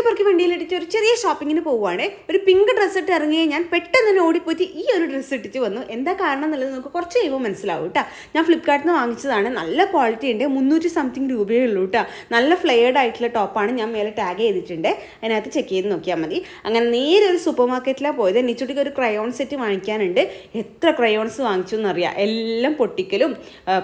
പെറുക്കി വണ്ടിയിലിട്ടിട്ട് ഒരു ചെറിയ ഷോപ്പിങ്ങിന് പോവുകയാണ്. ഒരു പിങ്ക് ഡ്രസ്സ് ഇട്ട് ഇറങ്ങിയ ഞാൻ പെട്ടെന്ന് തന്നെ ഓടിപ്പോയിട്ട് ഈ ഒരു ഡ്രസ്സ് ഇട്ടിട്ട് വന്നു. എന്താ കാരണം എന്നുള്ളത് നമുക്ക് കുറച്ച് കഴിയുമ്പോൾ മനസ്സിലാവും കേട്ടോ. ഞാൻ ഫ്ലിപ്കാർട്ടിൽ നിന്ന് വാങ്ങിച്ചതാണ്. നല്ല ക്വാളിറ്റി ഉണ്ട്. 300 സംതിങ് രൂപയേ ഉള്ളൂ കേട്ടോ. നല്ല ഫ്ലെയർഡ് ആയിട്ടുള്ള ടോപ്പാണ്. ഞാൻ മേലെ ടാഗ് ചെയ്തിട്ടുണ്ട്. അതിനകത്ത് ചെക്ക് ചെയ്ത് നോക്കിയാൽ മതി. അങ്ങനെ നേരെ ഒരു സൂപ്പർ മാർക്കറ്റിലാണ് പോയത്. നിച്ചുട്ടിക്ക് ഒരു ക്രയോൺ സെറ്റ് വാങ്ങിക്കാനുണ്ട്. എത്ര ക്രയോൺസ് വാങ്ങിച്ചു എന്നറിയാം. എല്ലാം പൊട്ടിക്കലും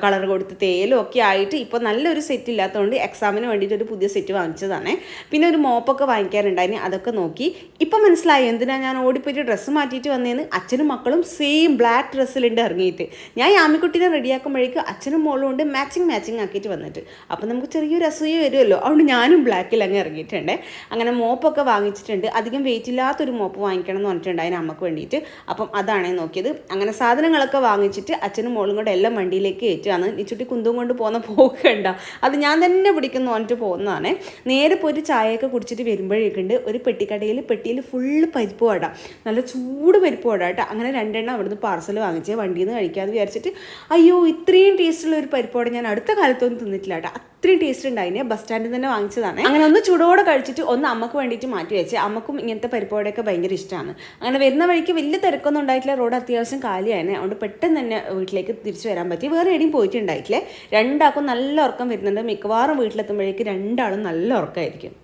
കളർ കൊടുത്ത് തേയിലും ഒക്കെ ആയിട്ട് ഇപ്പോൾ നല്ലൊരു സെറ്റ് ഇല്ലാത്തതുകൊണ്ട് എക്സാമിന് വേണ്ടിയിട്ട് ഒരു പുതിയ സെറ്റ് വാങ്ങിച്ചതാണ്. പിന്നെ ഒരു മോപ്പൊക്കെ വാങ്ങിക്കാനുണ്ടായിരുന്നു. അതൊക്കെ നോക്കി ഇപ്പം മനസ്സിലായി എന്തിനാണ് ഞാൻ ഓടിപ്പോയിട്ട് ഡ്രസ്സ് മാറ്റിയിട്ട് വന്നതെന്ന്. അച്ഛനും മക്കളും സെയിം ബ്ലാക്ക് ഡ്രസ്സിലുണ്ട് ഇറങ്ങിയിട്ട്. ഞാൻ യാമിക്കുട്ടീനെ റെഡിയാക്കുമ്പോഴേക്കും അച്ഛനും മോളും കൊണ്ട് മാച്ചിങ് ആക്കിയിട്ട് വന്നിട്ട്. അപ്പം നമുക്ക് ചെറിയൊരു അസൂയ വരുമല്ലോ. അതുകൊണ്ട് ഞാനും ബ്ലാക്കിൽ അങ്ങ് ഇറങ്ങിയിട്ടുണ്ട്. അങ്ങനെ മോപ്പൊക്കെ വാങ്ങിച്ചിട്ടുണ്ട്. അധികം വെയിറ്റ് ഇല്ലാത്തൊരു മോപ്പ് വാങ്ങിക്കണം എന്ന് പറഞ്ഞിട്ടുണ്ട് അതിന് അമ്മക്ക് വേണ്ടിയിട്ട്. അപ്പം അതാണ് നോക്കിയത്. അങ്ങനെ സാധനങ്ങളൊക്കെ വാങ്ങിച്ചിട്ട് അച്ഛനും മോളും കൂടെ എല്ലാം വണ്ടിയിലേക്ക് കയറ്റുകയാണ്. നിച്ചുട്ടി കുന്തും കൊണ്ട് പോകുന്ന പോക്കണ്ട, അത് ഞാൻ തന്നെ പിടിക്കുന്നു പറഞ്ഞിട്ട് പോകുന്നതാണ്. നേരെ പോയിട്ട് ചായയൊക്കെ കുടിച്ചിട്ട് വരുമ്പോഴേക്കുണ്ട് ഒരു പെട്ടിയിൽ ഫുള്ള് പരിപ്പ് വട, നല്ല ചൂട് പരിപ്പ് വട കേട്ടോ. അങ്ങനെ 2 എണ്ണം അവിടുന്ന് പാർസൽ വാങ്ങിച്ച് വണ്ടിയിൽ നിന്ന് കഴിക്കാമെന്ന് വിചാരിച്ചിട്ട് അയ്യോ ഇത്രയും ടേസ്റ്റുള്ള ഒരു പരിപ്പ് വട ഞാൻ അടുത്ത കാലത്തൊന്നും തിന്നിട്ടില്ല കേട്ടോ. അത്രയും ടേസ്റ്റ് ഉണ്ടായിന്. ബസ് സ്റ്റാൻഡിൽ തന്നെ വാങ്ങിച്ചതാണ്. അങ്ങനെ ഒന്ന് ചൂടോടെ കഴിച്ചിട്ട് ഒന്ന് അമ്മക്ക് വേണ്ടിയിട്ട് മാറ്റി വെച്ച്. അമ്മക്കും ഇങ്ങനത്തെ പരിപ്പോടെയൊക്കെ ഭയങ്കര ഇഷ്ടമാണ്. അങ്ങനെ വരുന്ന വഴിക്ക് വലിയ തിരക്കൊന്നും ഉണ്ടായിട്ടില്ല. റോഡ് അത്യാവശ്യം കാലിയാണ്. അതുകൊണ്ട് പെട്ടെന്ന് തന്നെ വീട്ടിലേക്ക് തിരിച്ചു വരാൻ പറ്റി. വേറെ എവിടെയും പോയിട്ടുണ്ടായിട്ടില്ലേ. രണ്ടാൾക്കും നല്ല ഉറക്കം വരുന്നുണ്ട്. മിക്കവാറും വീട്ടിലെത്തുമ്പോഴേക്ക് രണ്ടാളും നല്ല ഉറക്കമായിരിക്കും.